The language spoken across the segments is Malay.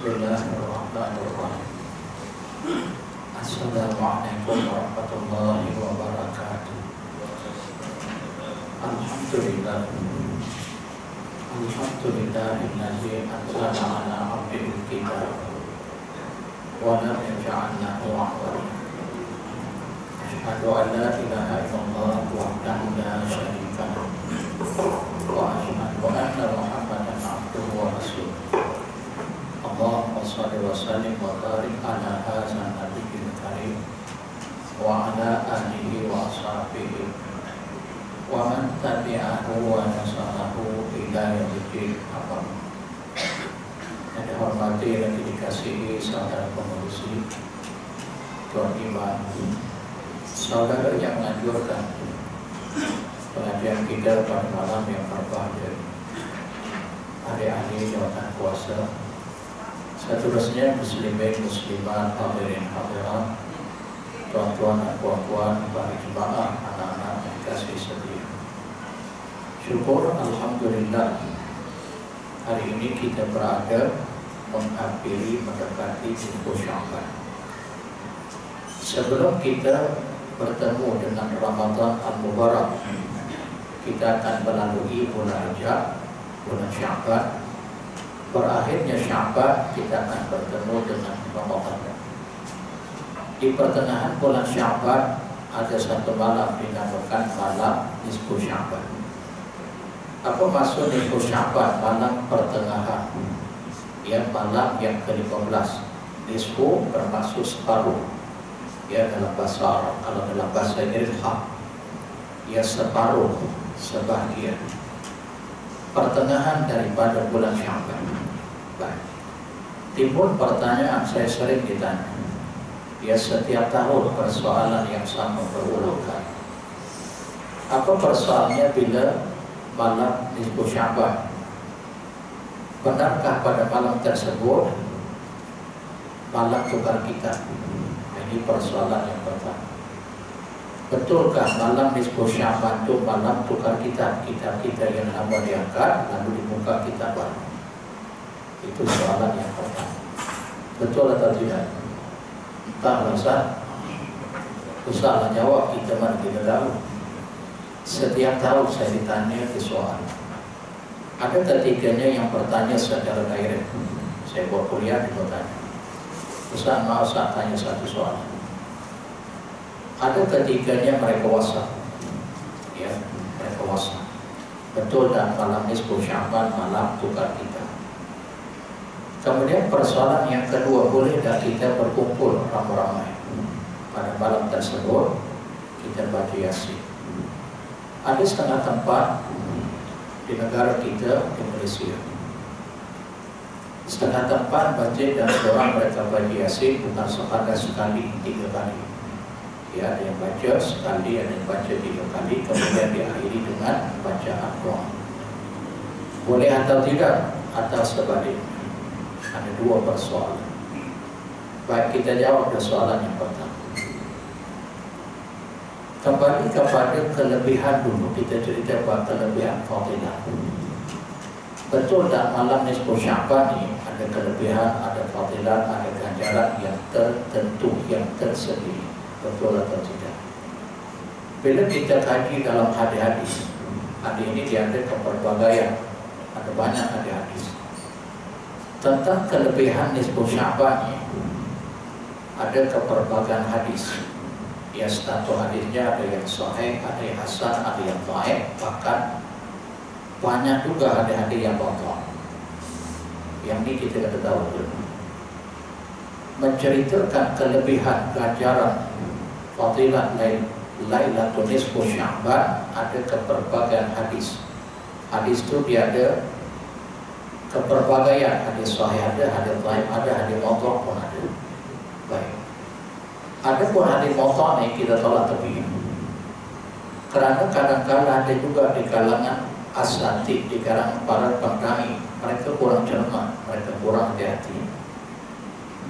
Bismillahirrahmanirrahim. Assalamualaikum warahmatullahi wabarakatuh. Alhamdulillah. Alhamdulillahilladzi anzala ala abdihil kitab wa lam yaj'al lahu 'iwaja. Asyhadu an la ilaha illallah wahdahu la syarika lahu wa asyhadu anna Muhammadan 'abduhu wa rasuluh. Allahumma shalli wa sallim wa barik ala hadzal nabiyil karim wa ala alihi wa ashabihi wa man tabi'ahu wa nasarahu ila yaumil qiyamah. Yang dihormati dan dikasihi saudara pengurusi Tuan Imam, saudara yang menganjurkan pengajian kita pada malam yang berbahagia, hari-hari jawatan puasa, seterusnya muslimin muslimat, hadirin hadirat, tuan-tuan dan puan-puan, para jemaah, anak-anak yang dikasihi setia. Syukur alhamdulillah, hari ini kita berada menghampiri mendekati bulan Sya'ban. Sebelum kita bertemu dengan Ramadan Al-Mubarak, kita akan melalui bulan Rajab, bulan Sya'ban. Berakhirnya Sya'ban, kita akan bertemu dengan Ramadan. Di pertengahan bulan Sya'ban ada satu malam dinamakan malam nisfu Sya'ban. Apa maksud nisfu Sya'ban? Malam pertengahan, ya, malam yang ke-15. Nisfu bermaksud separuh, ya, dalam bahasa Arab. Kalau dalam bahasa Inggris, ya, separuh, sebahagian, pertengahan daripada bulan Sya'ban. Baik. Timbul pertanyaan, saya sering ditanya, ya, setiap tahun persoalan yang sama berulang kali. Apa persoalannya bila malam nisfu Sya'ban? Benarkah pada malam tersebut malam tukar kitab? Ini persoalan yang pertama. Betulkah malam nisfu Sya'ban itu malam tukar kitab? Kitab kita yang lama diangkat lalu dibuka kitab baru. Itu soalan yang pertama. Betul atau tidak? Entah Ustaz, usahlah jawab, kita mana kita tahu. Setiap tahun saya ditanya ke soal. Ada ketiganya yang bertanya secara direct. Saya buat kuliah di bertanya, Ustaz, mau Ustaz tanya satu soal. Ada ketiganya mereka WhatsApp, ya, mereka WhatsApp. Betul dan malam nisfu Sya'ban malam tukar kitab. Kemudian persoalan yang kedua, boleh tak kita berkumpul ramai-ramai pada malam tersebut kita baca Yasin? Ada setengah tempat di negara kita, Indonesia, setengah tempat masjid dan orang mereka baca Yasin bukan sekali, 3 kali. Ya, ada yang baca sekali, ada yang baca 3 kali, kemudian diakhiri dengan bacaan doa. Boleh atau tidak? Atau sebaliknya? Ada 2 persoalan. Baik, kita jawab persoalan yang pertama. Kembali kepada kelebihan dulu, kita cerita buat kelebihan fadilah. Betul dan malam nisfu Sya'ban ini ada kelebihan, ada fadilah, ada ganjaran yang tertentu, yang tersendiri. Betul atau tidak? Bila kita kaji dalam hadis-hadis, hadis ini diambil keperbagaian, ada banyak hadis tentang kelebihan nisfu Sya'ban ini. Ada keperbagaian hadis. Ya, satu hadisnya ada yang sahih, ada yang hasan, ada yang dhaif, bahkan banyak juga ada hadis yang batal. Yang ini kita kata tahu dulu. Menceritakan kelebihan ganjaran fadilah Lailatul Nisfu Sya'ban ada keperbagaian hadis. Hadis itu dia ada keperbagaian, hadis sahih ada, hadis dhaif ada, hadis mawdu' pun ada. Baik. Ada pun hadis mawdu' ini kita tolak tepi. Kerana kadang-kadang ada juga di kalangan asatidz, di kalangan para pendai, mereka kurang cermat, mereka kurang hati-hati.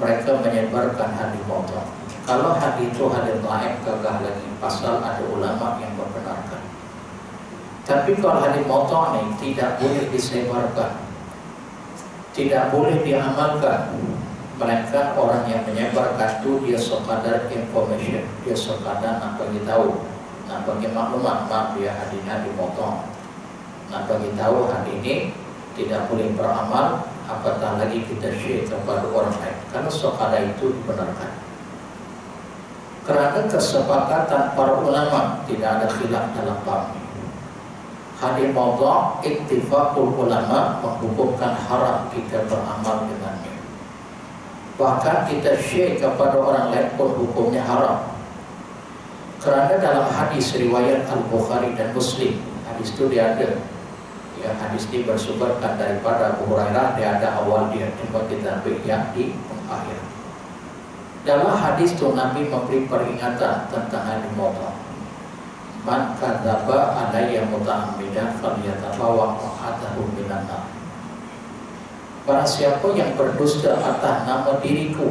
Mereka menyebarkan hadis mawdu'. Kalau hadis itu hadis dhaif, gagah lagi, pasal ada ulama yang membenarkan. Tapi kalau hadis mawdu' ini tidak boleh disebarkan, tidak boleh diamalkan, melainkan orang yang menyebarkan itu dia sekadar information, dia sekadar nak bagi tahu, nak bagi maklumat, maaf dia hadirnya dipotong, nak bagi tahu hari ini tidak boleh beramal, apatah lagi kita share kepada orang lain. Karena sekadar itu dibenarkan. Kerana kesepakatan para ulama, tidak ada khilaf dalam bab ini. Hadis maudhu' ittifaqul ulama menghukumkan haram kita beramal dengannya. Bahkan kita share kepada orang lain pun hukumnya haram. Kerana dalam hadis riwayat Al-Bukhari dan Muslim, hadis itu dia ada. Ya, hadis ini bersumberkan daripada Abu Hurairah, dia ada awal dia, cuma kita ambil yang di akhir. Dalam hadis itu Nabi memberi peringatan tentang hadis maudhu'. Man kadzaba alayya muta'ammidan falyatabawa maq'adahu minan nar. Barang siapa yang berdusta atas nama diriku,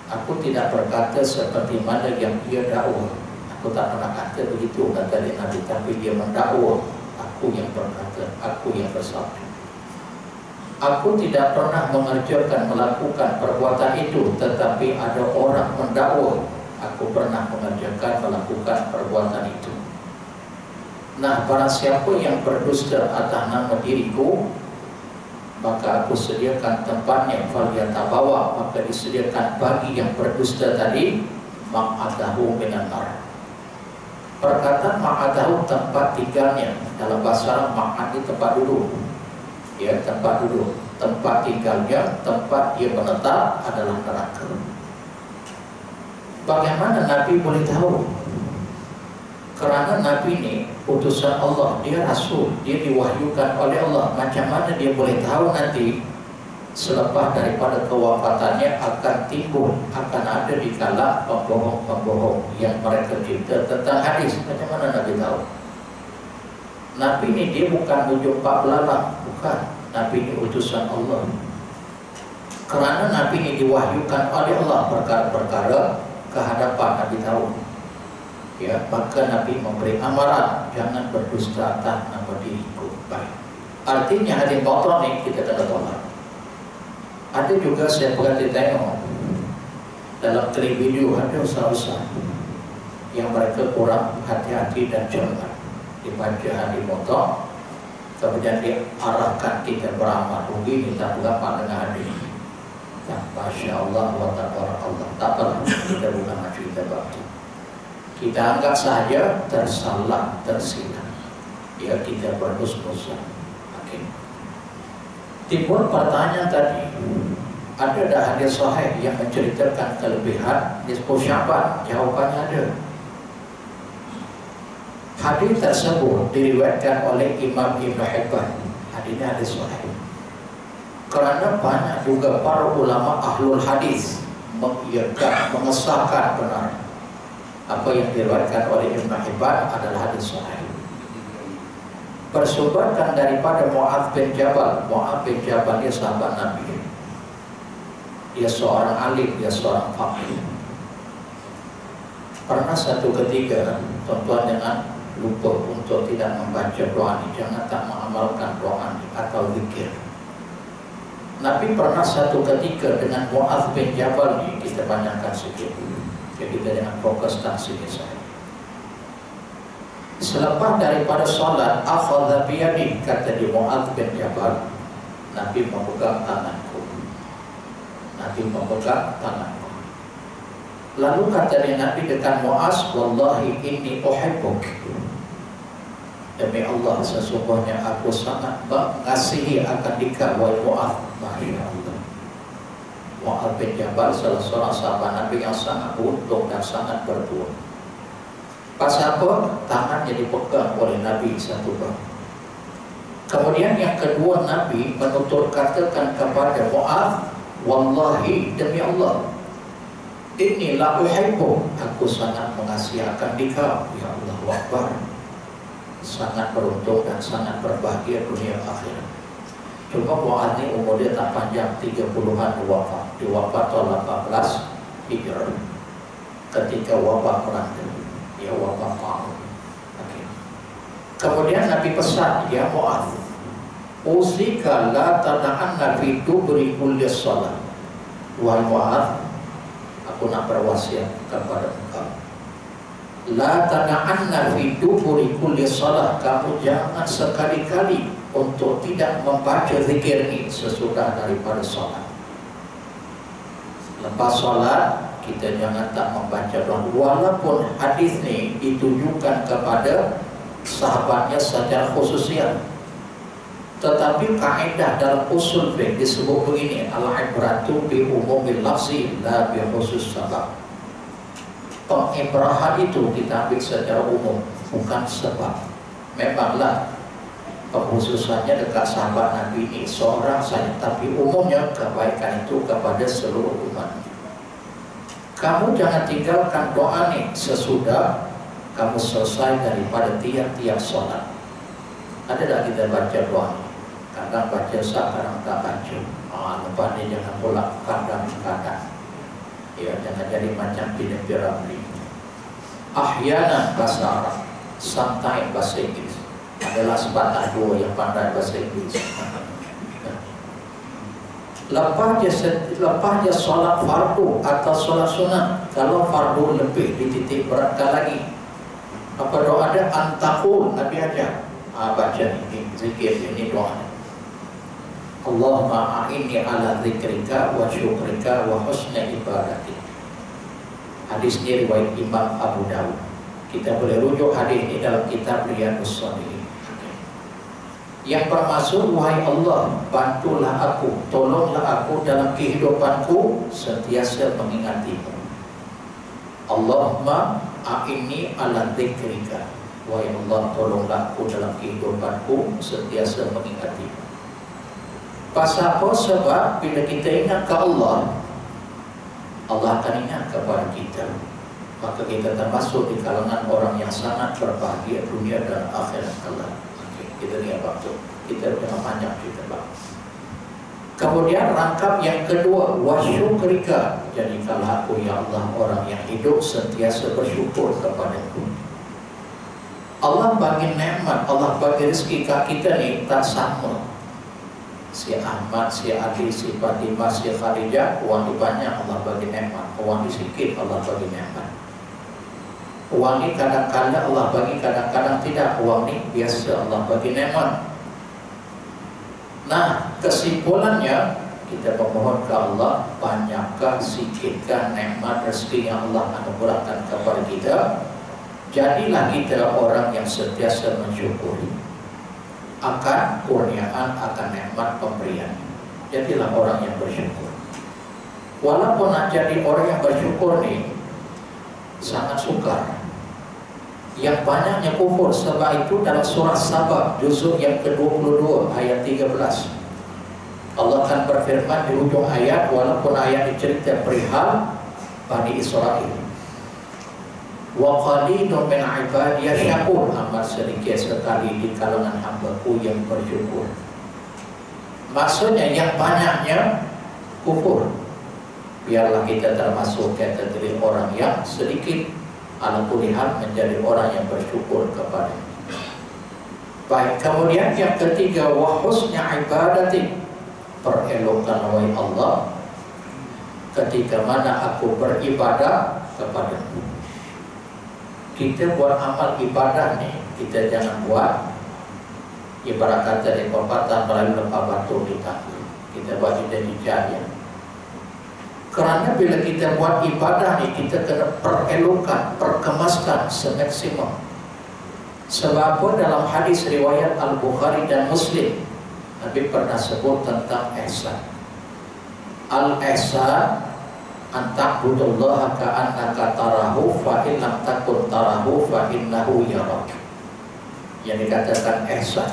aku tidak berkata seperti mana yang dia dakwa. Aku tak pernah kata begitu, kata Nabi, tapi dia mendakwa. Aku yang berkata, aku yang bersabda. Aku tidak pernah mengerjakan melakukan perbuatan itu, tetapi ada orang mendakwa aku pernah mengerjakan melakukan perbuatan itu. Nah, barang siapa yang berdusta atas nama diriku, maka aku sediakan tempatnya, falyatabawa, maka disediakan bagi yang berdusta tadi maq'adahu minan nar. Perkataan maq'adahu tempat tinggalnya, dalam bahasa Arab maq'ad itu tempat duduk. Ya, tempat duduk, tempat tinggalnya, tempat dia menetap adalah neraka. Bagaimana Nabi boleh tahu? Kerana Nabi ini utusan Allah, dia Rasul, dia diwahyukan oleh Allah. Macam mana dia boleh tahu nanti selepas daripada kewafatannya akan timbul, akan ada di kalangan pembohong-pembohong yang mereka cerita tentang hadis. Macam mana Nabi tahu? Nabi ini dia bukan menjumpa belalang, bukan. Nabi ini utusan Allah. Kerana Nabi ini diwahyukan oleh Allah perkara-perkara kehadapan Nabi tahu. Ya, maka Nabi memberi amaran, jangan berdusta atas nama diriku. Baik. Artinya hadis maudhu' ni kita kena tolak. Ada juga saya perhati tengok dalam video ada usaha-usaha yang mereka kurang hati-hati dan cermat dibaca hadis maudhu', kemudian diarahkan kita beramal. Rugi kita berapa dengan hadis. Nah, Masya Allah wa tabarakallah. Tak apalah, kita bukan macam kita bakti. Kita anggap saja tersalah, tersilap. Ya, kita berdosa-dosa. Okay. Timbul pertanyaan tadi, ada dah hadis sahih yang menceritakan kelebihan nisfu Sya'ban? Jawapannya ada. Hadis tersebut diriwayatkan oleh Imam Ibn Hibban. Hadisnya hadis sahih. Kerana banyak juga para ulama ahlul hadis mengiyakan, mengesahkan benar apa yang diriwayatkan oleh Ibn Hibban adalah hadis sahih. Bersumberkan daripada Mu'adz bin Jabal. Mu'adz bin Jabal dia sahabat Nabi. Dia seorang alim, dia seorang faqih. Pernah satu ketika tuan-tuan jangan lupa untuk tidak membaca doa ini, jangan tak mengamalkan doa ini atau zikir. Nabi pernah satu ketika dengan Mu'adz bin Jabal ni, kita panjangkan sikit. Jadi kita jangan fokus tak sini saya. Selepas daripada solat, akhadha biyadi, kata di Mu'adz bin Jabal, Nabi memegang tanganku. Nabi memegang tanganku. Lalu kata dia Nabi dekat Mu'adz, wallahi inni uhibbuk. Demi Allah, sesungguhnya aku sangat mengasihi akan dikau wahai Mu'adz. Masya Allah. Mu'adz bin Jabal salah seorang sahabat Nabi yang sangat untung dan sangat bertuah. Pas apa? Tangannya dipegang oleh Nabi satu kali. Kemudian yang kedua Nabi menutur katakan kepada Mu'adz, wallahi demi Allah, inni la uhibbu, aku sangat mengasihi akan dikau. Ya Allah Akbar. Sangat beruntung dan sangat berbahagia dunia akhirat. Cuma Mu'adz ini umur dia tak panjang, 30-an wafat. Dia wafat tahun 18 Hijrah. Ketika wabah melanda, dia wabah maut. Okay. Kemudian Nabi pesan, ya Mu'adz, usika la tada'anna fi dubri kulli shalah. Wahai Mu'adz, aku nak berwasiat kepada engkau, la tada'anna fi dubri kulli shalah, kamu jangan sekali-kali untuk tidak membaca zikir ini sesudah daripada salat. Lepas salat kita jangan tak membaca doa, walaupun hadis ni ditujukan kepada sahabatnya secara khususnya. Tetapi kaedah dalam usul fiqh disebut begini, al-ibratu bi umumil lafzi la bi khusus sabab. Pengibrahan itu kita ambil secara umum, bukan sebab. Memanglah pengkhususannya dekat sahabat Nabi ini seorang saja, tapi umumnya kebaikan itu kepada seluruh umat. Kamu jangan tinggalkan doa ini sesudah kamu selesai daripada tiap-tiap sholat. Ada tak kita baca doa? Kadang baca sah, kadang tak baca. Lepas ni jangan pula kadang-kadang. Ya, jangan jadi macam Ibn Firabri. Ahyanan bahasa Arab, sometimes bahasa Inggris. Adalah sebatah dua yang pandai bahasa Inggris. Lepas dia solat fardu atau solat sunat, kalau fardu lebih dititik beratkan lagi. Apa doa ada? Antakul, Nabi ajar. Baca ini, zikir ini doa. Allahumma a'inni ala zikrika wa syukrika wa husna ibadati. Hadis ini riwayat Imam Abu Dawud. Kita boleh rujuk hadis ini dalam kitab Riyadhus Shalihin. Yang bermaksud, wahai Allah, bantulah aku, tolonglah aku dalam kehidupanku, sentiasa mengingatimu. Allahumma a'inni ala dzikrika. Wahai Allah, tolonglah aku dalam kehidupanku, sentiasa mengingatimu. Pasal apa? Sebab bila kita ingat ke Allah, Allah akan ingat kepada kita. Maka kita termasuk di kalangan orang yang sangat berbahagia dunia dan akhirat kelak. Kita lihat waktu kita jangan panjang cerita bang. Kemudian rangkap yang kedua, wasyukrika. Jadikanlah aku ya Allah orang yang hidup sentiasa bersyukur kepadaku. Allah bagi nikmat, Allah bagi rezeki kita ni tak sama. Si Ahmad, si Adi, si Fatimah, si Khadijah, uang ni banyak Allah bagi nikmat, uang ni sikit Allah bagi nikmat. Uang ni kadang-kadang Allah bagi, kadang-kadang tidak. Uang ni biasa Allah bagi nikmat. Nah, kesimpulannya kita memohon ke Allah, banyakkah sikitkah nikmat rezeki yang Allah anugerahkan kepada kita. Jadilah kita orang yang sentiasa mensyukuri akan kurniaan, akan nikmat pemberian. Jadilah orang yang bersyukur. Walaupun nak jadi orang yang bersyukur ni sangat sukar, yang banyaknya kufur. Sebab itu dalam surah Sabah juzuk yang ke-22 ayat 13 Allah akan berfirman di ujung ayat, walaupun ayat dicerita perihal Bani Israel, wa qalilun min ibadiyas syakur, amat sedikit sekali di kalangan hamba-Ku yang bersyukur. Maksudnya yang banyaknya kufur. Biarlah kita termasuk kategori orang yang sedikit ala kulli hal menjadi orang yang bersyukur kepada. Baik, kemudian yang ketiga, wa husna ibadati, perelokkan wahai Allah ketika mana aku beribadah kepadamu. Kita buat amal ibadah nih, kita jangan buat ibarat kata di pepatah melalui lempah batu kita. Kita buat identitas. Kerana bila kita buat ibadah ni, kita kena perelokkan, perkemaskan semaksimum. Sebab apa? Dalam hadis riwayat Al-Bukhari dan Muslim, Nabi pernah sebut tentang ihsan. Al-ihsan an ta'budullaha ka'annaka tarahu fa in lam takun tarahu fa innahu yarak. Yang dikatakan ihsan.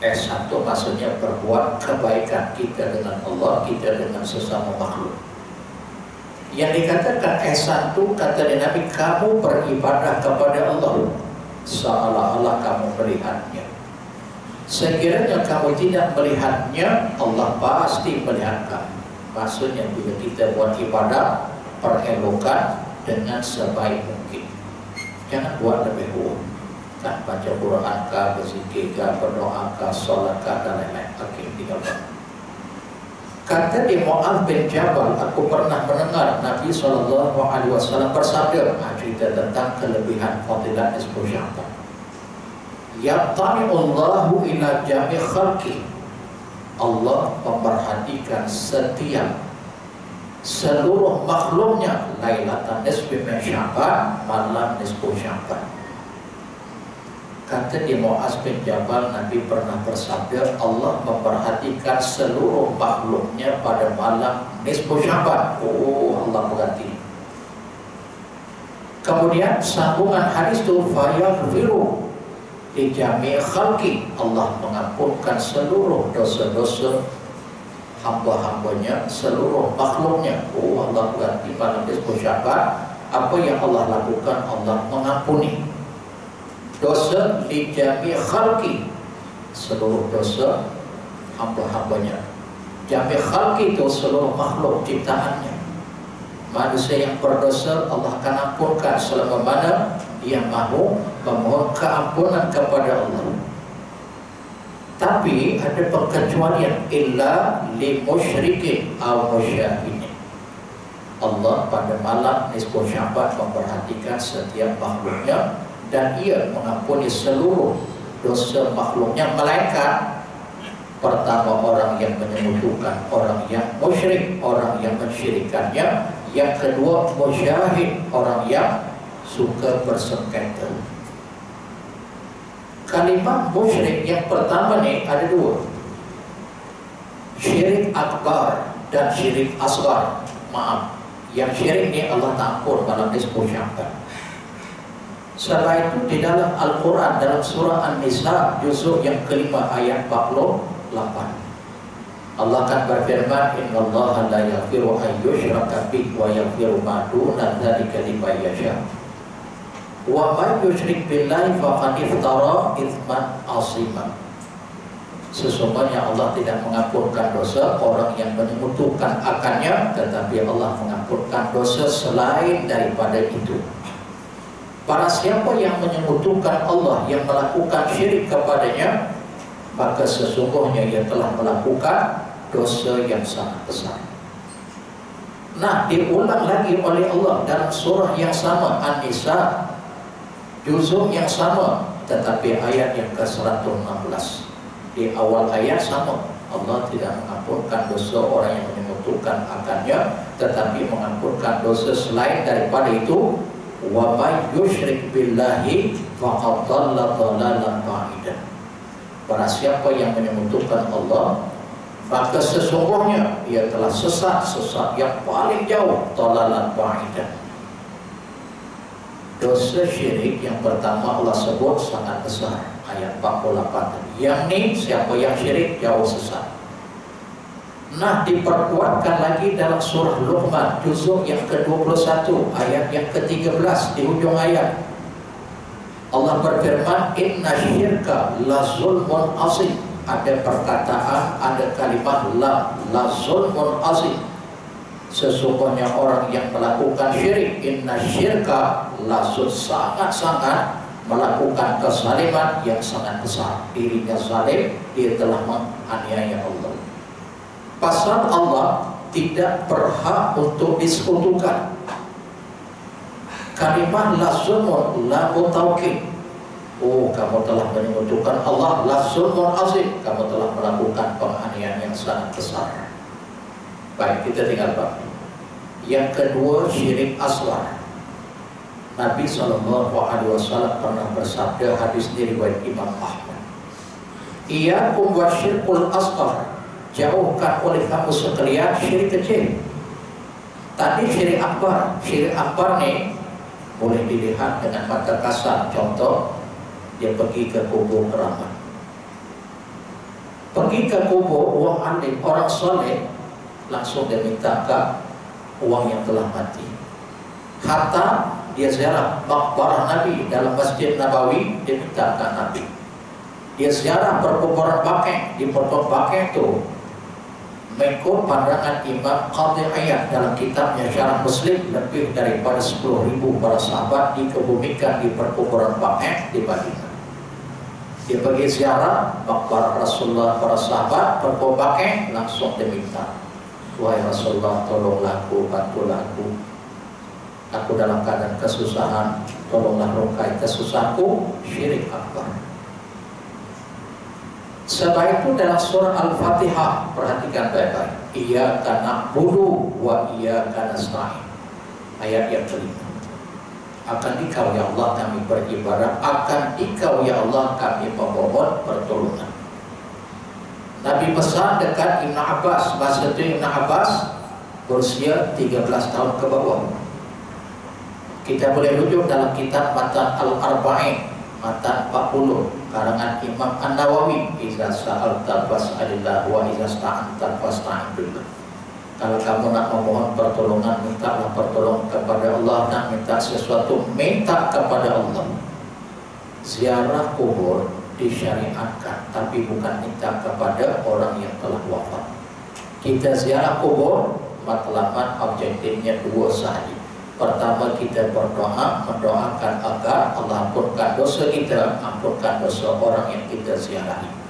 Ihsan itu maksudnya berbuat kebaikan kita dengan Allah, kita dengan sesama makhluk. Yang dikatakan ihsan itu, kata Nabi, kamu beribadah kepada Allah seolah-olah kamu melihatnya. Sekiranya kamu tidak melihatnya, Allah pasti melihat kamu. Maksudnya bila kita buat ibadah, perelokkan dengan sebaik mungkin. Jangan buat lebih buruk. Kan baca Quran kah, berzikir kah, berdoa kah, sholat kah, dan lain-lain. Oke, 3 Kata di Mu'adz bin Jabal, aku pernah mendengar Nabi SAW bersabda, cerita tentang kelebihan fadilat nisfu Sya'ban. Ya'tani'ullahu ila jami' khalqi. Allah memperhatikan setiap seluruh makhluknya lailatan nisfi min Sya'ban, malam nisfu Sya'ban. Kata di Mu'adz bin Jabal, Nabi pernah bersabda, Allah memperhatikan seluruh makhluknya pada malam nisfu Sya'ban. Oh, Allah berhati. Kemudian sambungan hadis itu, fayaghfiru li jami' khalqi. Allah mengampunkan seluruh dosa-dosa hamba-hambanya, seluruh makhluknya. Oh, Allah berhati malam nisfu Sya'ban. Apa yang Allah lakukan, Allah mengampuni dosa li jami' khalqi, seluruh dosa hamba-hambanya. Jami' khalqi itu seluruh makhluk ciptaannya. Manusia yang berdosa Allah akan ampunkan selama mana dia mahu memohon keampunan kepada Allah. Tapi ada pengecualian, illa li musyrikin aw musyahidin. Allah pada malam nisfu Sya'ban memperhatikan setiap makhluknya dan ia mengampuni seluruh dosa makhluknya, melainkan pertama orang yang menyekutukan, orang yang musyrik, orang yang mensyirikannya. Yang kedua musyahid, orang yang suka bersengketa. Kalimat musyrik yang pertama ni ada 2, syirik akbar dan syirik asghar. Maaf, yang syirik ni Allah tak ampun dalam nisfu Sya'ban. Setelah itu di dalam Al-Quran, dalam surah An-Nisa juzuk yang kelima ayat 48, Allah akan berfirman, innallaha la yaghfiru an yushraka bihi wa yaghfiru ma duna dzalika liman yasha. Wa man yusyrik billahi faqad iftara itsman 'azima. Sesungguhnya Allah tidak mengampunkan dosa orang yang menyekutukan akannya, tetapi Allah mengampunkan dosa selain daripada itu. Para siapa yang menyekutukan Allah, yang melakukan syirik kepadanya, maka sesungguhnya ia telah melakukan dosa yang sangat besar. Nah, diulang lagi oleh Allah dalam surah yang sama, An-Nisa, juzuk yang sama, tetapi ayat yang ke-116. Di awal ayat sama, Allah tidak mengampunkan dosa orang yang menyekutukan akannya, tetapi mengampunkan dosa selain daripada itu. Wa may yusyrik billahi faqad dhalla dhalalan ba'idan. Barang siapa yang menyekutukan Allah, maka sesungguhnya ia telah sesat yang paling jauh, dhalalan ba'idan. Dosa syirik yang pertama Allah sebut sangat besar, ayat 48. Yang ni siapa yang syirik jauh sesat. Nah, diperkuatkan lagi dalam surah Luqman juzuk yang ke-21 ayat yang ke-13 di ujung ayat. Allah berfirman, inna syirka la zulmun azim. Ada perkataan, ada kalimat la zulmun azim. Sesungguhnya orang yang melakukan syirik, inna syirka la sangat-sangat melakukan kezaliman yang sangat besar. Dirinya zalim, dia telah menganiaya Allah. Pasal Allah tidak berhak untuk disekutukan. Kalimat la zulmun la mutaukid. Oh, kamu telah menyekutukan Allah, la zulmun azim. Kamu telah melakukan penganiayaan yang sangat besar. Baik, kita tinggal Pak. Yang kedua, syirik asghar. Nabi SAW pernah bersabda, hadis diriwayat Imam Ahmad, iyyakum wasyirkul asghar. Jauhkan oleh kamu sekalian syirik kecil. Tadi syirik akbar. Syirik akbar ni boleh dilihat dengan mata kasar. Contoh, dia pergi ke kubur keramat, pergi ke kubur uang alim, orang soleh, langsung dia minta ke uang yang telah mati. Hatta dia ziarah makbarah Nabi dalam Masjid Nabawi, dia minta ke Nabi. Dia ziarah perkuburan Baqi', di perkuburan Baqi' itu mengikut pandangan Imam Qadhi Iyad dalam kitabnya Syarah Muslim, lebih daripada 10.000 para sahabat dikebumikan di perkuburan Baqi' di Madinah. Dia pergi ziarah makbar Rasulullah, para sahabat berkobake langsung diminta, wahai Rasulullah, tolonglah aku, bantulah aku. Aku dalam keadaan kesusahan, tolonglah rokai kesusahanku. Syirik akbar. Sebab itu dalam surah Al-Fatihah, perhatikan baik-baik, iyyaka na'budu wa iyyaka nasta'in. Ayat yang kelima. Akan Dikau ya Allah kami beribadah, akan Dikau ya Allah kami memohon pertolongan. Nabi pesan dekat Ibn Abbas, masa itu Ibn Abbas berusia 13 tahun ke bawah. Kita boleh rujuk dalam kitab Matan Al-Arba'in, Matan 40, karangan Imam An-Nawawi, iza sa'alta fas'alillah wa iza sta'anta fasta'in billah. Kalau kamu nak memohon pertolongan, mintalah pertolongan kepada Allah. Nak minta sesuatu, minta kepada Allah. Ziarah kubur disyariatkan, tapi bukan minta kepada orang yang telah wafat. Kita ziarah kubur, matlamat objektifnya dua sahaja. Pertama, kita berdoa, mendoakan agar Allah ampunkan dosa kita, ampunkan dosa orang yang kita ziarahi.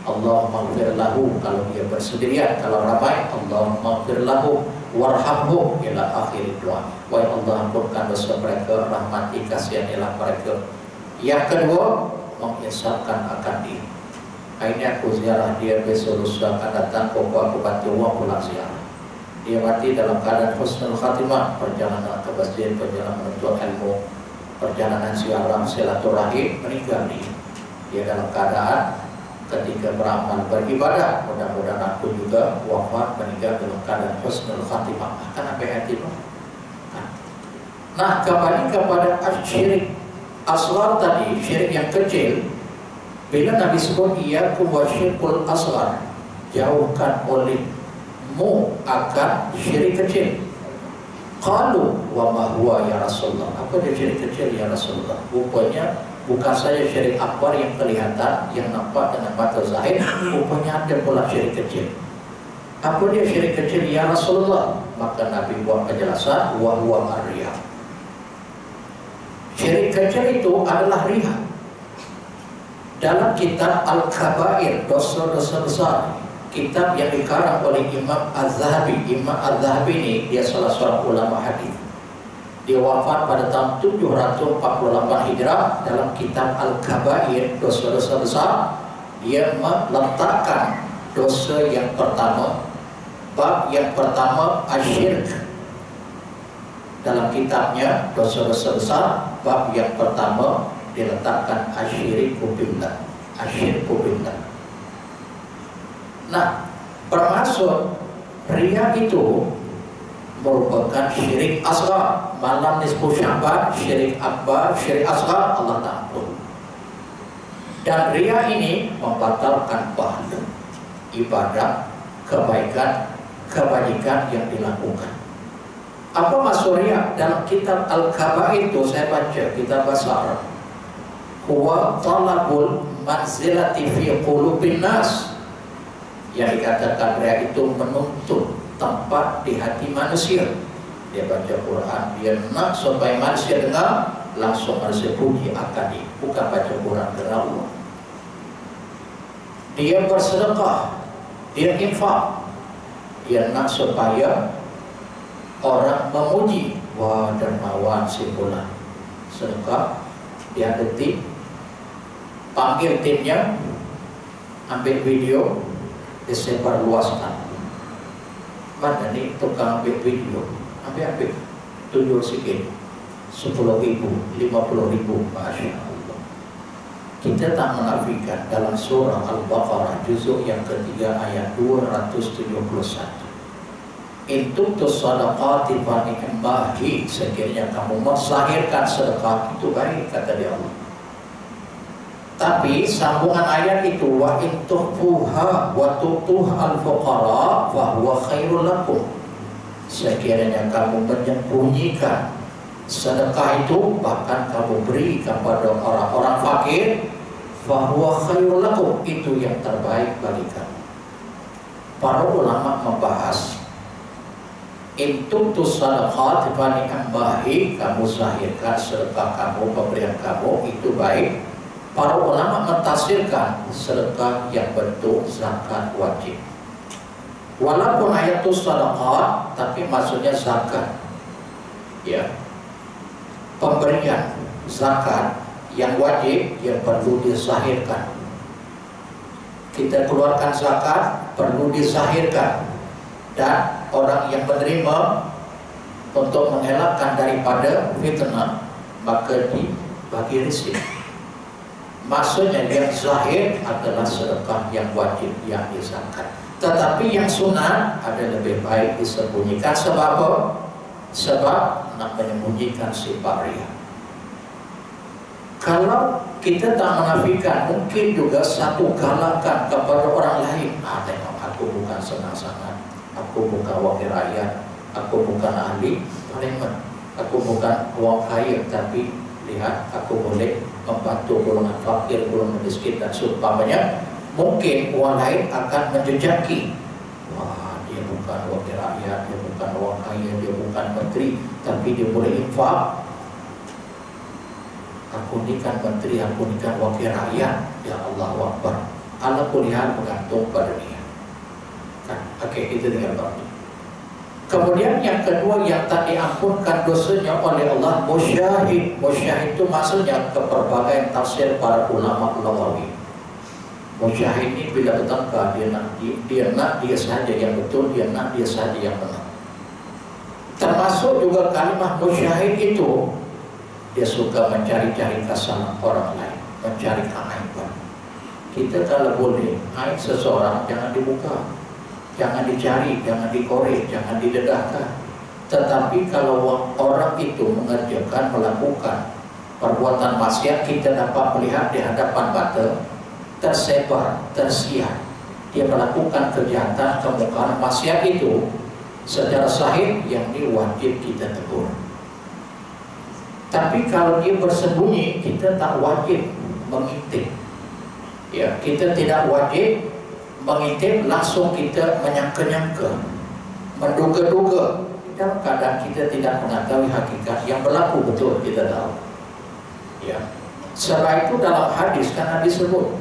Allahumma ighfir lahu kalau dia bersendirian, kalau ramai Allahumma ighfir lahu warhamhu ila akhir doa. Wahai Allah, ampunkan dosa mereka, rahmati kasihanilah mereka. Yang kedua, mengisahkan akan dia. Akhirnya aku ziarah dia, besok lusa akan datang, aku bantu uang pulang ziarah. Dia mati dalam keadaan husnul khatimah, perjalanan ke masjid, perjalanan menuntut ilmu, perjalanan ziarah silaturahim, meninggal dia dalam keadaan ketika beramal beribadah. Mudah-mudahan aku juga wafat meninggal dalam keadaan husnul khatimah. Akan apa hati? Nah, kembali kepada syirik asghar tadi, syirik yang kecil. Bila Nabi sebut iyyakum wasyirkul asghar, jauhkan olehmu akan syirik kecil. Qalu wa ma huwa ya Rasulullah. Apa dia syirik kecil ya Rasulullah? Rupanya bukan saja syirik akbar yang kelihatan, yang nampak dengan mata zahir, rupanya ada pula syirik kecil. Apa dia syirik kecil ya Rasulullah? Maka Nabi buat penjelasan, wa huwa ar-riya. Syirik kecil itu adalah riya. Dalam kitab Al-Kabair, dosa-dosa besar, kitab yang dikarang oleh Imam Az-Zahabi. Imam Az-Zahabi ini dia salah seorang ulama hadis. Dia wafat pada tahun 748 Hijrah. Dalam kitab Al-Kabair, dosa-dosa besar, dia meletakkan dosa yang pertama, bab yang pertama, asyirk. Dalam kitabnya dosa-dosa besar, bab yang pertama diletakkan asyiriku billah, asyirku billah. Nah, bermaksud riya itu merupakan syirik asghar. Malam nisfu Sya'ban, syirik akbar, syirik asghar, Allah tak ampun. Dan riya ini membatalkan pahala ibadah, kebaikan, kebajikan yang dilakukan. Apa maksud riya? Dalam kitab Al-Kabair itu saya baca, kitab bahasa Arab, huwa talabul manzilati fi qulubin nas. Yang dikatakan riya itu menuntut tempat di hati manusia. Dia baca Quran, dia nak supaya manusia dengar, langsung manusia puji akan dia, bukan baca Quran dengan Allah. Dia bersedekah, dia infak, dia nak supaya orang memuji, wah dermawan si fulan, sedekah. Dia detik, panggil timnya, ambil video, disebar luaskan. Mana ni tukang ambil video, ambil tunjuk sikit, 10.000, 50.000, Masya Allah. Kita tak menafikan dalam surah Al-Baqarah juzuk yang ketiga ayat 271, intutus sadaqati fa ni'mahi, sekiranya kamu mensahirkan sedekah itu baik, kata dia Allah. Tapi sambungan ayat itu, wa in tukhfuha wa tu'tuha al-fuqara fa huwa khairul lakum, sekiranya kamu menyembunyikan sedekah itu, bahkan kamu beri kepada orang-orang fakir, fa huwa khairul lakum, itu yang terbaik bagi kamu. Para ulama membahas in tu'tus sadaqat fa ni'mahi, kamu zahirkan sedekah kamu, pemberian kamu itu baik. para ulama mentafsirkan sedekah yang bentuk zakat wajib. Walaupun ayatul sadaqah, tapi maksudnya zakat. Ya. Pemberian zakat yang wajib yang perlu disahirkan. Kita keluarkan zakat perlu disahirkan, dan orang yang menerima untuk mengelakkan daripada fitnah maka dibagi rezeki. Maksudnya yang zahir adalah sedekah yang wajib yang dizakat. Tetapi yang sunat ada lebih baik disembunyikan. Sebab apa? Sebab nak menyembunyikan sifat riya. Kalau kita tak menafikan, mungkin juga satu galakan kepada orang lain. Tengok, aku bukan senang sangat, aku bukan wakil rakyat, aku bukan ahli parlimen, aku bukan orang kaya, tapi lihat aku boleh membantu golongan fakir, golongan miskin dan seumpamanya. Mungkin orang lain akan menjejaki, wah dia bukan wakil rakyat, dia bukan orang kaya, dia bukan menteri, tapi dia boleh infak. Aku ni kan menteri, aku ni kan wakil rakyat. Ya Allah Akbar. Allah kuliah bergantung pada dia. Kan? Okey, itu dengan baik. Kemudian yang kedua yang tak diampunkan dosanya oleh Allah, musyahid. Musyahid itu maksudnya keperbagaian tafsir para ulama Lughawi. Musyahid ini bila bertengkar, dia nak dia sahaja yang betul, dia nak dia sahaja yang benar. Termasuk juga kalimah musyahid itu, dia suka mencari-cari kesalahan orang lain, mencari keaiban. Kita kalau boleh, aib seseorang jangan dibuka, jangan dicari, jangan dikorek, jangan didedahkan. Tetapi kalau orang itu mengerjakan, melakukan perbuatan maksiat, kita dapat melihat di hadapan mata, tersebar, tersiar, dia melakukan kejahatan, kemungkaran, maksiat itu secara sahih, yang ini wajib kita tegur. Tapi kalau dia bersembunyi, kita tak wajib mengintip. Ya, kita tidak wajib mengintip, langsung kita menyangka-nyangka, menduga-duga. Dalam keadaan kita tidak mengetahui hakikat yang berlaku betul, kita tahu. Ya. Sebab itu dalam hadis kan disebut,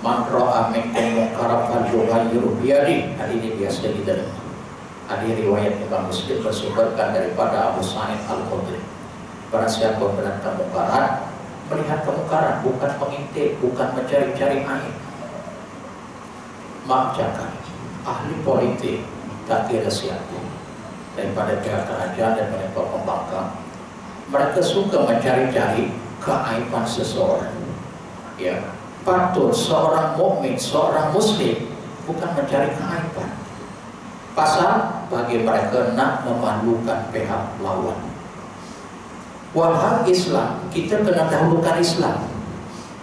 man ra'a minkum munkaran falyughayyirhu biyadihi. Hadis ini biasa kita dengar. Hadis riwayat Imam Muslim bersumberkan daripada Abu Sa'id Al-Khudri. Barang siapa melihat kemungkaran, melihat kemungkaran, bukan mengintip, bukan mencari-cari aib. Maaf cakap, ahli politik tak kira siapa, daripada pihak kerajaan dan pihak pembangkang, mereka suka mencari-cari keaiban seseorang. Ya, patut seorang mukmin, seorang muslim bukan mencari keaiban. Pasal bagi mereka nak memalukan pihak lawan. Wahai Islam, kita kena dahulukan Islam.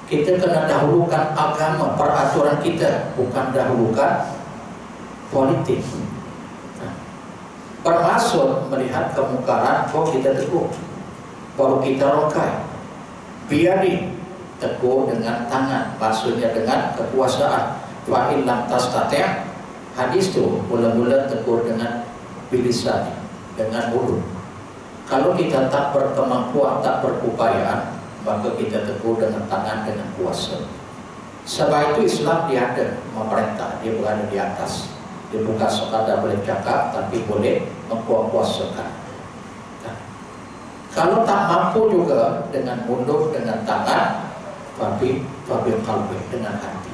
Kita kena dahulukan agama, peraturan kita, bukan dahulukan politik. Bermaksud melihat kemungkaran, baru kita tegur, baru kita rokai. Biadi, tegur dengan tangan, maksudnya dengan kekuasaan. Fa in lam tastati', hadis itu mula-mula tegur dengan bilisan, dengan mulut. Kalau kita tak berkemampuan, tak berupayaan, maka kita tegur dengan tangan, dengan kuasa. Sebab itu Islam dia ada memerintah, dia berada di atas. Dia bukan sekadar boleh cakap, tapi boleh mengkuasakan. Nah, kalau tak mampu juga dengan mulut, dengan tangan, tapi qalbi, dengan hati.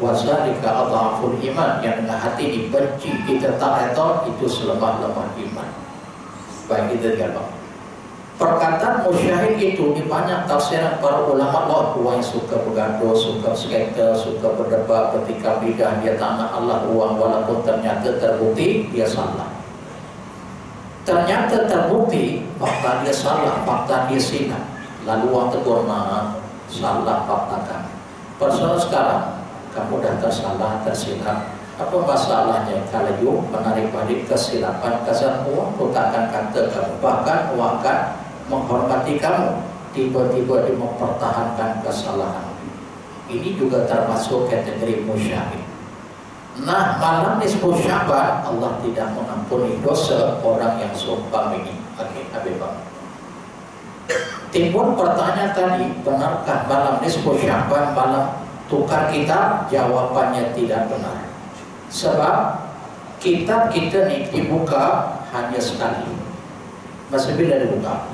Wazalika adhaful iman, yang dengan hati dibenci, kita tak reda, itu selemah-lemah iman. Baik, kita lihat. Perkataan musyahid itu di banyak tafsiran para ulama Allah. Orang yang suka bergaduh, suka sengketa, suka berdebat, ketika bidah dia tanah Allah uang, walaupun ternyata terbukti dia salah. Ternyata terbukti fakta dia salah, fakta dia silap, lalu orang tegur, maaf, salah fakta kami. Persoalan sekarang, kamu dah tersalah, tersilap. Apa masalahnya kalau you menarik balik kesilapan, kesalahan uang, aku tak akan kata kamu, bahkan uang akan menghormati kamu. Tiba-tiba dia mempertahankan kesalahan. Ini juga termasuk kategori musyahid. Nah, malam nisfu Sya'ban, Allah tidak mengampuni dosa orang yang seumpama ini. Okey, habis bang. Timbul pertanyaan tadi, benarkah malam nisfu Sya'ban malam tukar kitab? Jawabannya tidak benar. Sebab kitab kita nih dibuka hanya sekali. Masa bila dibuka?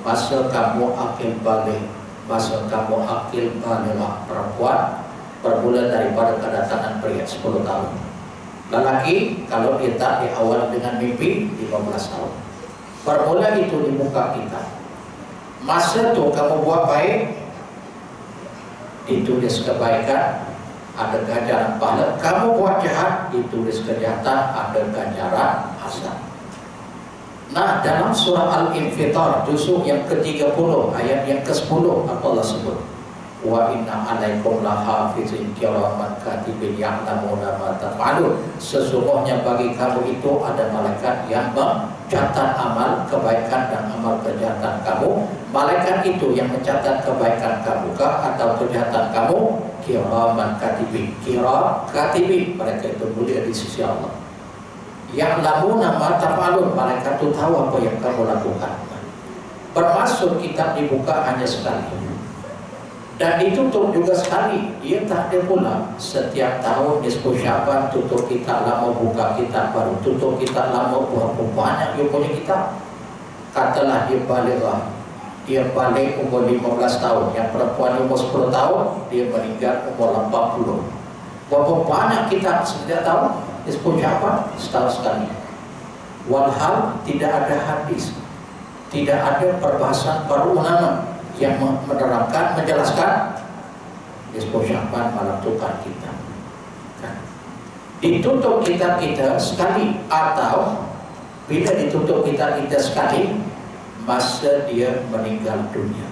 Masa kamu akil balik, masa kamu akil baligh perempuan bermula daripada kedatangan pria 10 tahun. Lelaki kalau dia tak diawali dengan mimpi 15 tahun. Bermula itu dibuka kitab. Masa tu kamu buat baik, ditulis kebaikan, ada ganjaran pahala. Kamu buat jahat, ditulis kejahatan, ada ganjaran azab. Nah, dalam surah Al-Infitar juzuk yang ke-30 ayat yang ke-10 Allah sebut, wa inna alaikum lahafizin kiraman katibin ya'lamuna ma taf'alun. Sesungguhnya bagi kamu itu ada malaikat yang mencatat amal kebaikan dan amal kejahatan kamu. Malaikat itu yang mencatat kebaikan kamu kah atau kejahatan kamu? Kiraman katibin. Katibin, mereka itu mulia di sisi Allah. Ya'lamuna ma taf'alun, malaikat itu tahu apa yang kamu lakukan. Bermaksud kitab dibuka hanya sekali. Dan ditutup juga sekali. Dia tak ada pula setiap tahun nisfu Sya'ban tutup kitab lama, buka kitab baru, tutup kitab lama, buka banyak dia punya kitab. Katalah dia balighah, dia balik umur 15 tahun, yang perempuan umur 10 tahun, dia meninggal umur 80. Berapa banyak kitab setiap tahun nisfu Sya'ban? Setahun sekali. Walhal tidak ada hadis, tidak ada perbahasan para ulama yang menerangkan, menjelaskan nisfu Sya'ban malam tukar kitab. Ditutup kitab kita sekali, atau bila ditutup kitab kita sekali masa dia meninggal dunia.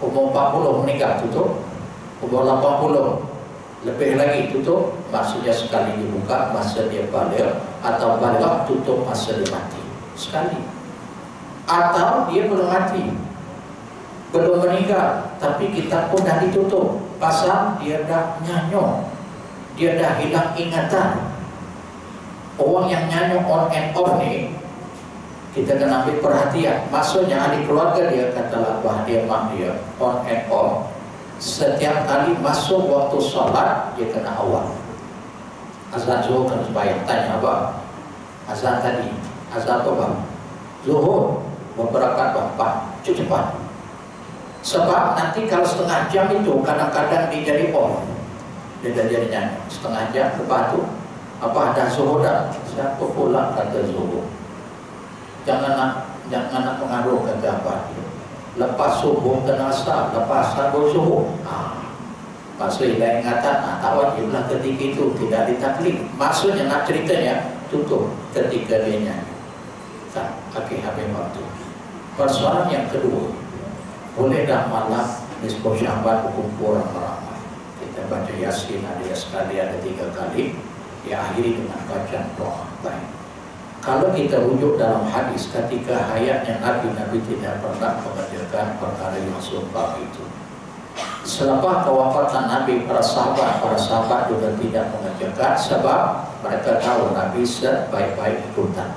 Umur 40 meninggal tutup, umur 80 lebih lagi tutup, maksudnya sekali dibuka masa dia balik, atau balik tutup masa dia mati sekali. Atau dia belum mati, belum meninggal, tapi kitab pun dah ditutup. Pasal dia dah nyanyong, dia dah hilang ingatan. Orang yang nyanyong on and off ni, kita kena ambil perhatian. Maksudnya ahli keluarga dia, katalah abah dia, mak dia, on and off. Setiap kali masuk waktu sholat, dia kena awal. Azan zuhur kan supaya tanya abah, azan tadi, azan apa bang? Zuhur, beberapa bapak, cepat. Sebab nanti kalau setengah jam itu kadang-kadang dia jadi on, dia dah jadi nyanyi. Setengah jam lepas tu apa ada zuhur dah? Siapa pula kata zuhur? Jangan nak pengaruh kata apa? Lepas subuh kena asar, lepas asar zuhur. Maksudnya dah ingatan, tak wajiblah ketika itu tidak ditaklif. Maksudnya nak ceritanya tutup ketika dia nyanyi. Tak, habis waktu. Persoalan yang kedua, boleh dah malam nisfu Sya'ban berkumpul ramai-ramai. Kita baca Yasin ada sekali, ada 3 kali. Diakhiri dengan bacaan doa. Baik. Kalau kita rujuk dalam hadis, ketika hayatnya Nabi tidak pernah mengerjakan perkara yang sumpah itu. Selepas kewafatan Nabi, para sahabat juga tidak mengerjakan, sebab mereka tahu Nabi sebaik-baik ikutan.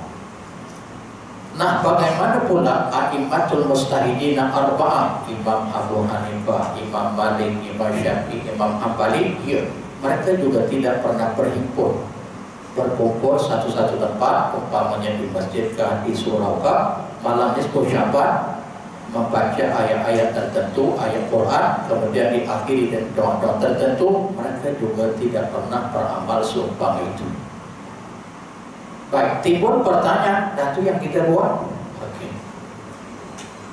Nah, bagaimana pula a'immatul mustahidina arba'ah, Imam Abu Hanifah, Imam Malik, Imam Syafi'i, Imam Hanbali, ya, mereka juga tidak pernah berkumpul satu-satu tempat, umpamanya di masjid kah, di surau kah, malam nisfu Sya'ban membaca ayat-ayat tertentu, ayat Quran, kemudian diakhiri dengan doa-doa tertentu. Mereka juga tidak pernah beramal sumpah itu. Baik, timbul pertanyaan, dan itu yang kita buat. Okey.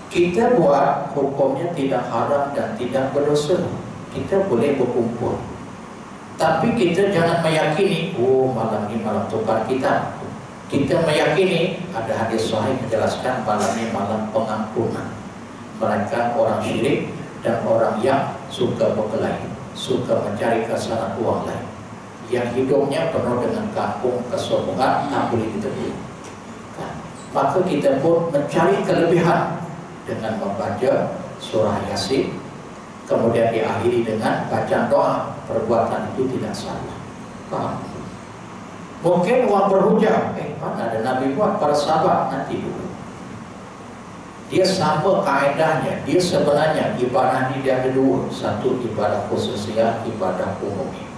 Kita buat hukumnya tidak haram dan tidak berdosa. Kita boleh berkumpul. Tapi kita jangan meyakini, oh malam ini malam tukar kita. Kita meyakini, ada hadis sahih menjelaskan malam ini malam pengampunan. Mereka orang syirik dan orang yang suka berkelahi, suka mencari kesalahan uang lain, yang hidupnya penuh dengan kampung kesombongan, tak boleh ditegur. Maka kita pun mencari kelebihan dengan membaca surah Yasin, kemudian diakhiri dengan bacaan doa. Perbuatan itu tidak salah. Faham? Mungkin orang berhujah, mana ada Nabi buat, para sahabat nanti dulu. Dia sama kaedahnya. Dia sebenarnya ibadah ini dia ada dua. Satu ibadah khususiyah, ibadah umumiyah.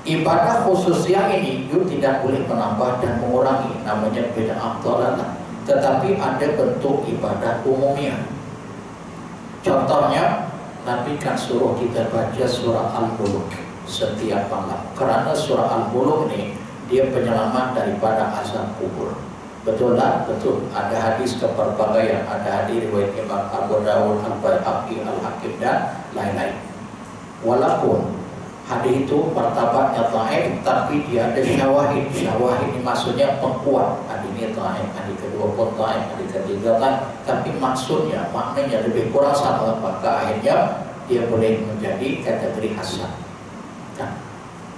Ibadah khususiyah ini you tidak boleh menambah dan mengurangi, namanya bid'ah dhalalah. Tetapi ada bentuk ibadah umumiyah. Contohnya, Nabi kan suruh kita baca surah Al-Mulk setiap malam. Karena surah Al-Mulk ini dia penyelamat daripada azab kubur. Betul lah, betul. Ada hadis keperbagaian, ada hadis riwayat Imam Abu Dawud, Al-Baihaqi, Al-Hakim dan lain-lain. Walaupun hadis itu martabatnya dhaif, tapi dia ada syawahid. Syawahid ini maksudnya pengkuat. Hadis ini dhaif, hadis kedua pun dhaif, hadis ketiga dhaif, tapi maksudnya, maknanya lebih kurang sama, maka akhirnya dia boleh menjadi kategori hasan. Nah,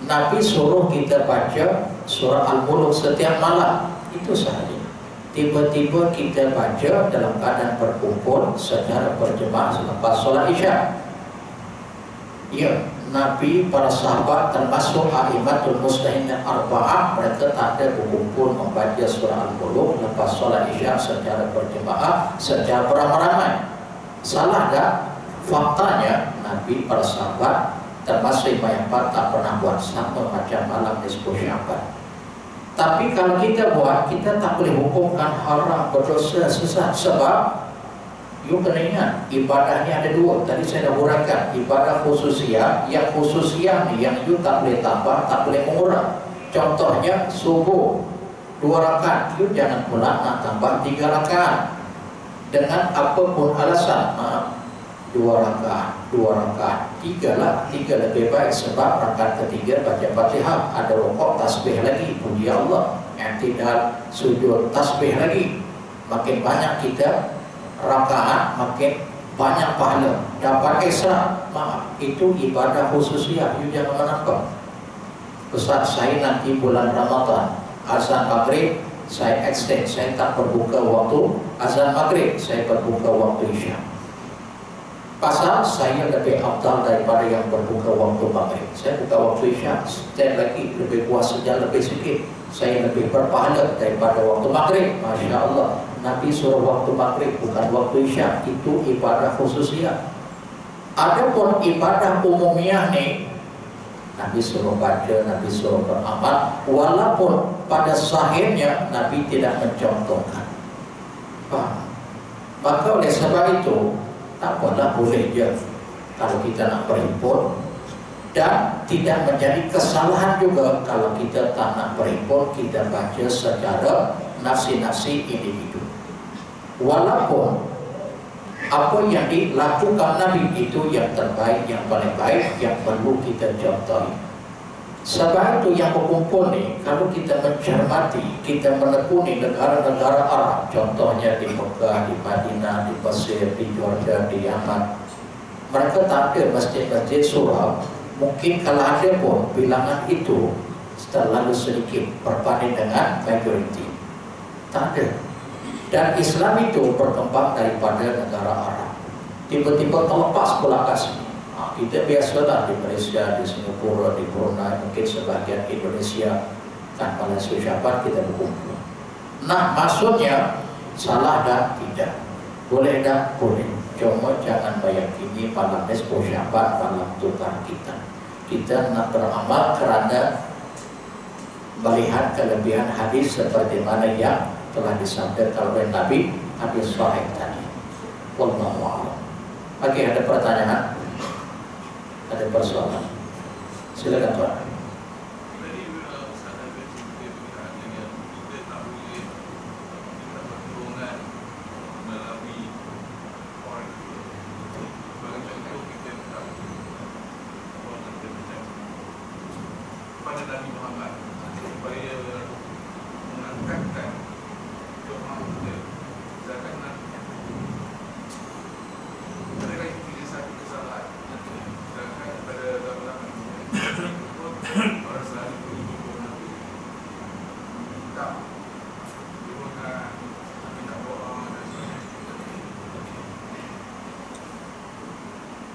Nabi suruh kita baca surah Al-Mulk setiap malam. Itu sahaja. Tiba-tiba kita baca dalam keadaan berkumpul secara berjemaah selepas solat Isya. Ya, Nabi, para sahabat termasuk a'immatul muslimin arba'ah, mereka tak ada berkumpul membaca surah Al-Mulk lepas solat Isya secara berjemaah, secara beramai-ramai. Salah tak? Faktanya Nabi, para sahabat termasuk Imam Ahmad tak pernah buat sama macam malam nisfu Sya'ban. Tapi kalau kita buat, kita tak boleh hukumkan haram, berdosa, sesat. Sebab you kena ingat, ibadahnya ada dua. Tadi saya dah huraikan, ibadah khususiyah. Yang khususiyah ni yang you tak boleh tambah, tak boleh mengurang. Contohnya subuh 2 rakaat, you jangan pula nak tambah 3 rakaat dengan apapun alasan. 2 rakaat, 3 lah, 3 lebih baik. Sebab rakaat ketiga baca Fatihah, ada rukuk, tasbih lagi, puji Allah, i'tidal, sujud, tasbih lagi. Makin banyak kita rakaat, makin banyak pahala, dapat ekstra. Itu ibadah khususiyah, you jangan menambah. Ustaz, saya nanti bulan Ramadan azan maghrib saya extend, saya tak berbuka waktu azan maghrib, saya berbuka waktu Isya. Pasal saya lebih afdal daripada yang berbuka waktu maghrib. Saya buka waktu Isya, stand lagi, lebih puas sejak lebih sedikit. Saya lebih berpahala daripada waktu maghrib. Masya Allah, Nabi suruh waktu maghrib, bukan waktu Isya. Itu ibadah khususiyah. Adapun ibadah umumiyah ni, Nabi suruh baca, Nabi suruh beramal, walaupun pada sahihnya Nabi tidak mencontohkan. Maka oleh sebab itu, tak apalah, boleh je kalau kita nak berhimpun. Dan tidak menjadi kesalahan juga kalau kita tak nak berhimpun, kita baca secara nafsi-nafsi individu. Walaupun apa yang dilakukan Nabi itu yang terbaik, yang paling baik, yang perlu kita contohi. Sebab itu yang berkumpul ni, kalau kita mencermati, kita menekuni negara-negara Arab, contohnya di Mekah, di Madinah, di Mesir, di Jordan, di Yaman, mereka tak ada masjid-masjid surau. Mungkin kalau ada pun, bilangan itu terlalu sedikit berbanding dengan majoriti. Tak ada. Dan Islam itu berkembang daripada negara Arab. Tiba-tiba terlepas pula kat sini. Kita biasalah di Malaysia, di Singapura, di Brunei, mungkin sebahagian Indonesia, tanpa Sya'ban kita berkumpul. Nah, maksudnya salah dah? Tidak. Boleh dah? Boleh. Cuma jangan meyakini malam nisfu Sya'ban malam tukar kita. Kita nak beramal kerana melihat kelebihan hadis seperti mana yang telah disampaikan oleh Nabi, hadis sahih tadi. Wallahu a'lam. Bagi ada pertanyaan? Ada persoalan? Silakan Tuan.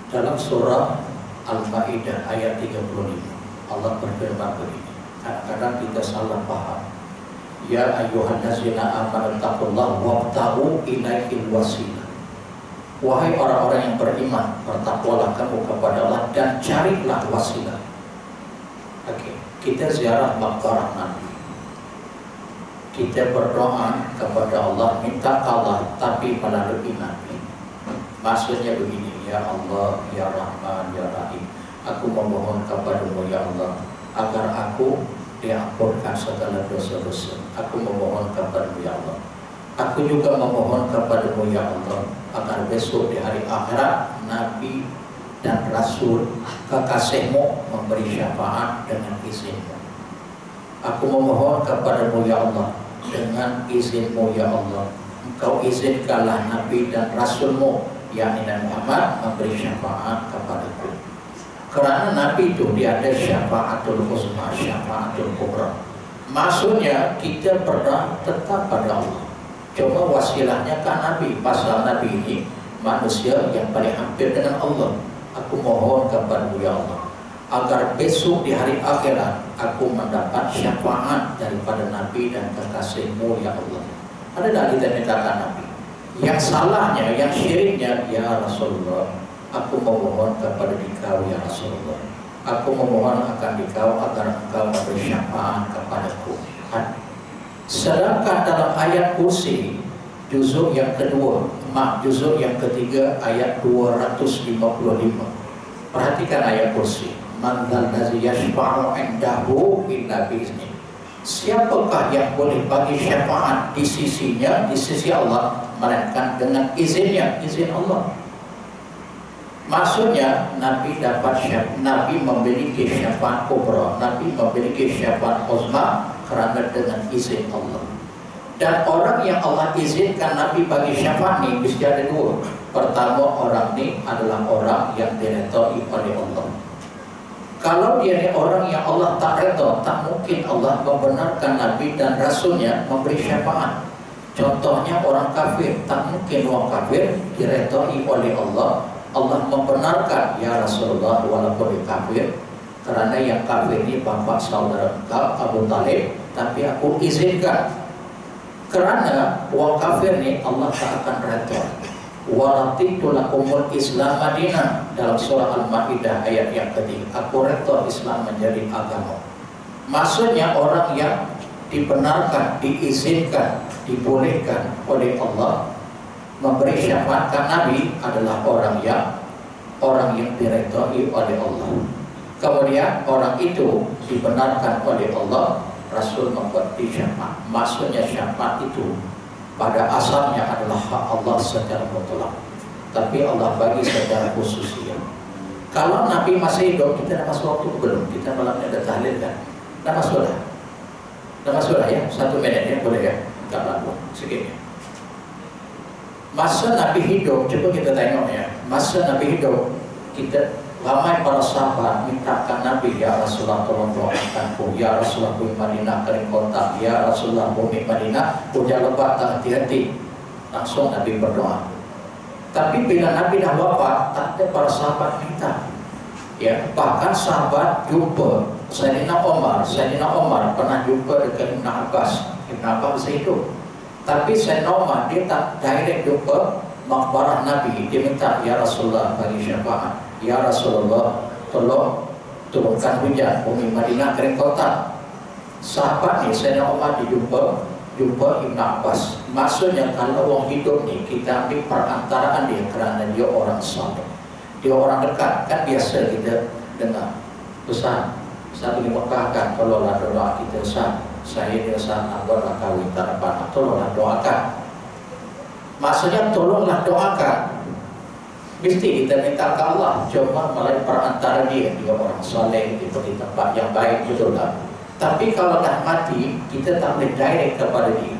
Dalam surah Al-Ma'idah ayat 35 Allah berfirman begini. Kadang-kadang kita salah paham. Ya ayyuhallazina amanu taqullaha wabtaghu ilaihil wasilah. Wahai orang-orang yang beriman, bertakwalah kamu kepada Allah dan carilah wasilah. Oke, kita ziarah maqbarah Nabi. Kita berdoa kepada Allah, minta Allah, tapi melalui Nabi. Maksudnya begini, ya Allah, ya Rahman, ya Rahim, aku memohon kepadamu ya Allah, agar aku diampunkan segala dosa-dosa. Aku memohon kepadamu ya Allah. Aku juga memohon kepadamu ya Allah, agar besok di hari akhirat Nabi dan Rasul kekasihmu memberi syafaat dengan izinmu. Aku memohon kepadamu ya Allah, dengan izinmu ya Allah, Engkau izinkanlah Nabi dan Rasulmu, yakni Nabi Muhammad, memberi syafaat kepadaku. Karena Nabi itu dia ada syafaatul uzma, syafaatul kubra. Maksudnya kita berdoa tetap pada Allah. Coba wasilahnya kan Nabi. Pasal Nabi ini manusia yang paling hampir dengan Allah. Aku mohon kepadamu ya Allah, agar besok di hari akhirat aku mendapat syafaat daripada Nabi dan kekasihmu ya Allah. Ada tak kita mintakan Nabi? Yang salahnya, yang syiriknya, ya Rasulullah, aku memohon kepada Dikau ya Rasulullah, aku memohon akan Dikau agar Engkau memberi syafaat kepadaku. Sedangkan dalam ayat kursi juzuk yang kedua, juzuk yang ketiga ayat 255, perhatikan ayat kursi. Man dzalladzi yashfa'u 'indahu illa bi'izni. Siapakah yang boleh bagi syafaat di sisinya, di sisi Allah, melainkan dengan izinnya, izin Allah. Maksudnya Nabi Nabi memiliki syafaat kubra, Nabi memiliki syafaat uzma kerana dengan izin Allah. Dan orang yang Allah izinkan Nabi bagi syafaat ini mesti ada dua. Pertama, orang ini adalah orang yang diredai oleh Allah. Kalau dia ni orang yang Allah tak redha, tak mungkin Allah membenarkan Nabi dan Rasulnya memberi syafaat. Contohnya orang kafir, tak mungkin orang kafir diredai oleh Allah. Allah membenarkan, ya Rasulullah, walaupun dia kafir, kerana yang kafir ini bapa saudara engkau Abu Talib, tapi aku izinkan. Kerana orang kafir ini Allah tak akan redha. Waratitu lakumul Islam Madinah, dalam surah Al-Maidah ayat yang ketiga. Aku redha Islam menjadi agama. Maksudnya orang yang dibenarkan, diizinkan, dibolehkan oleh Allah memberi syafaat ke Nabi adalah orang yang diredai oleh Allah. Kemudian orang itu dibenarkan oleh Allah, Rasul memberi syafaat. Maksudnya syafaat itu pada asalnya adalah hak Allah secara mutlak, tapi Allah bagi secara khusus. Kalau Nabi masih hidup, kita dah masuk waktu belum? Kita malam ini ada tahlil kan? Dah masuk dah? Dah masuk dah ya? 1 minit ya? Boleh ya? Tak lalu, sikit ya. Masa Nabi hidup, coba kita tengok ya. Masa Nabi hidup, kita ramai para sahabat mintakan Nabi, ya Rasulullah tolong doakanku, ya Rasulullah bumi Madinah kering kotak, ya Rasulullah bumi Madinah hujan lebat, tak hati-hati. Langsung Nabi berdoa. Tapi bila Nabi dah wafat, tak ada para sahabat minta. Ya, bahkan sahabat jumpa Sayyidina Umar pernah jumpa dekat Ibn Abbas. Ibn Abbas masih hidup. Tapi Sayyidina Umar dia tak direct jumpa maqbarah Nabi. Dia minta, ya Rasulullah bagi syafaat, ya Rasulullah tolong turunkan hujan bumi Madinah kering kotak. Sahabat ni Sayyidina Umar dijumpa Ibn Abbas. Maksudnya kalau orang hidup ni kita ambil perantaraan dia kerana dia orang saleh, dia orang dekat. Kan biasa kita dengar, Ustaz pergi Mekah kan, tolonglah doa kita Ustaz, saya ni Ustaz nak buat kahwin tak dapat, tolonglah doakan. Maksudnya tolonglah doakan. Mesti kita minta ke Allah, cuma melalui perantara dia orang soleh, dia pergi tempat yang baik, betul tak? Tapi kalau dah mati, kita tak boleh direct kepada dia.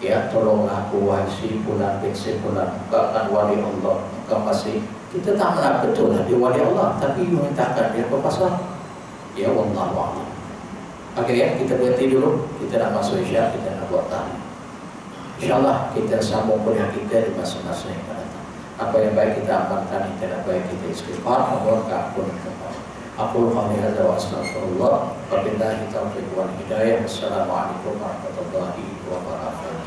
Ya, tolonglah aku wahai fulan bin fulan, engkau kan wali Allah, engkau masih. Kita tak menang, betul lah dia wali Allah, tapi you mintakan dia apa pasal? Ya wallahu a'lam. Okey ya, kita berhenti dulu. Kita nak masuk Isya, kita nak buat tahlil. InsyaAllah kita sambung kuliah kita di masa-masa yang akan datang. Apa yang baik kita amalkan, yang tidak baik kita istighfar, mohon keampunan kepada Allah. Aqulu qawli hadza wa astaghfirullah. Wabillahi taufiq wal hidayah. Wassalamualaikum warahmatullahi wabarakatuh.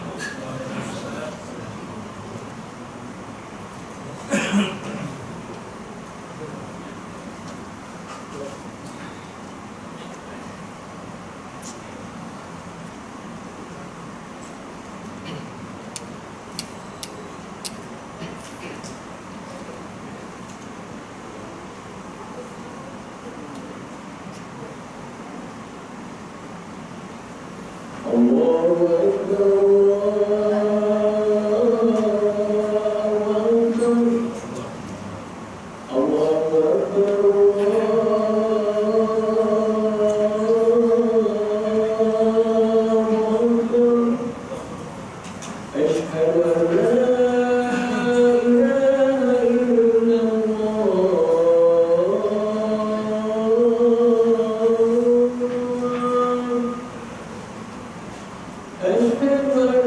أشهد أن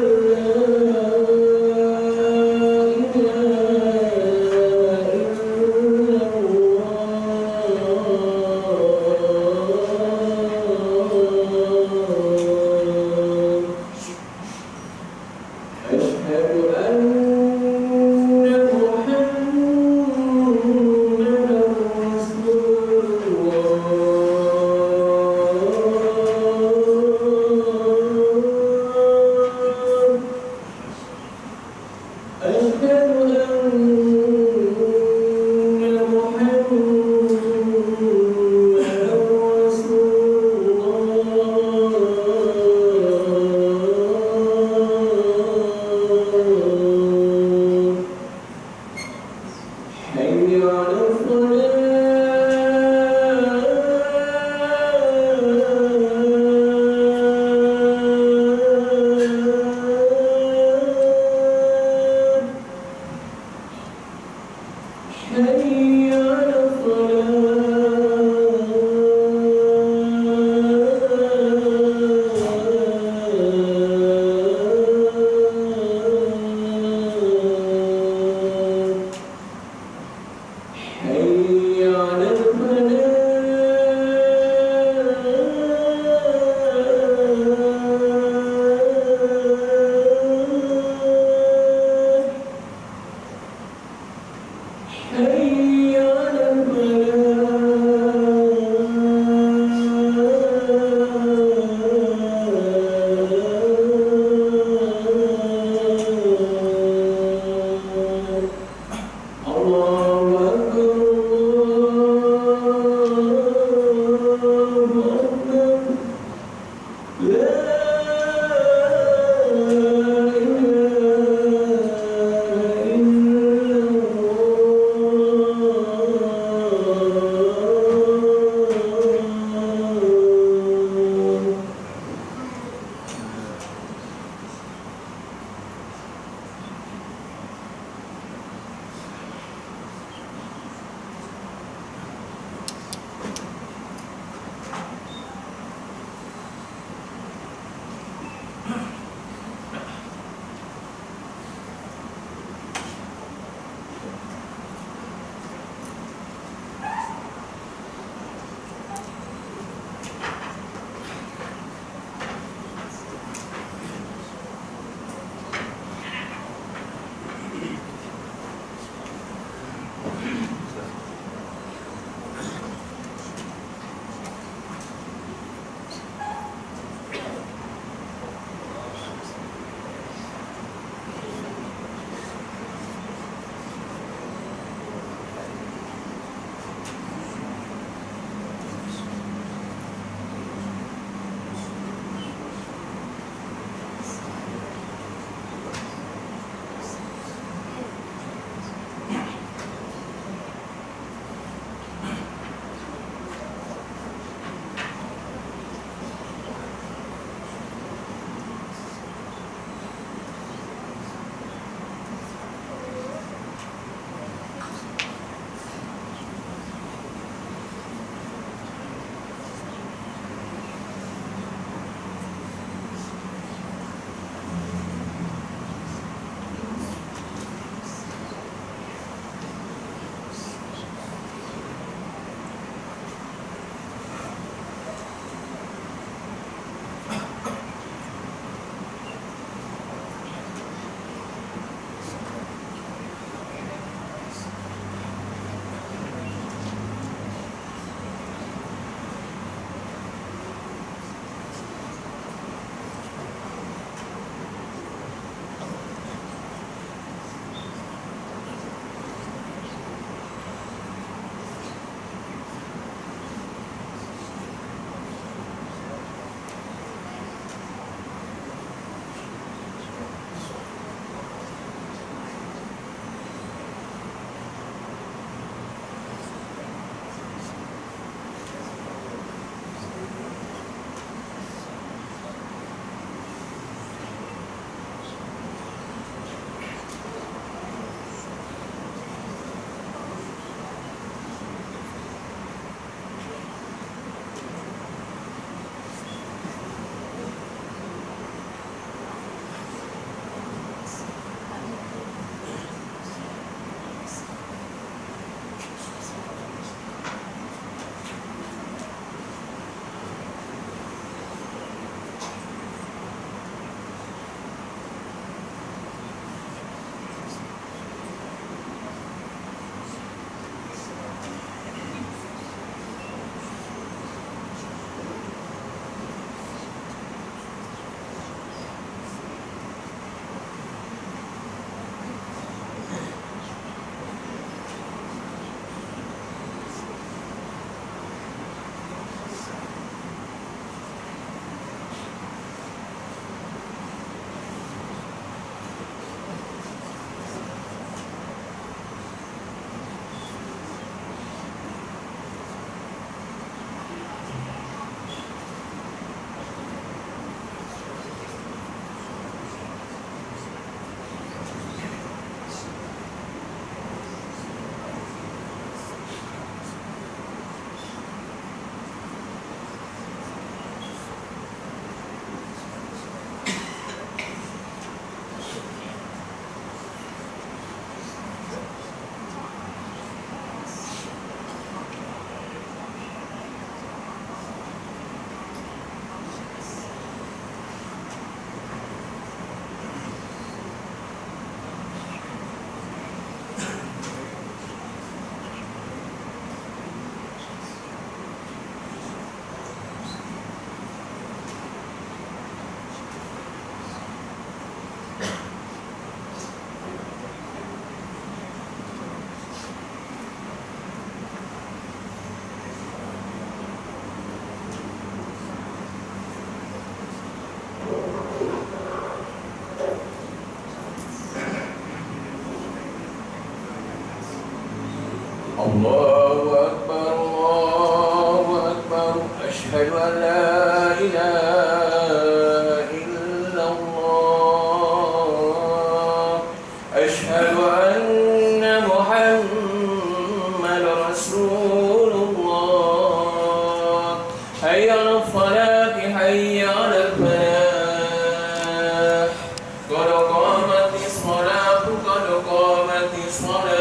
أشهد أن لا إله إلا الله أشهد أن محمد رسول الله حي على الصلاة حي على الفلاح قد قامت الصلاة قد قامت الصلاة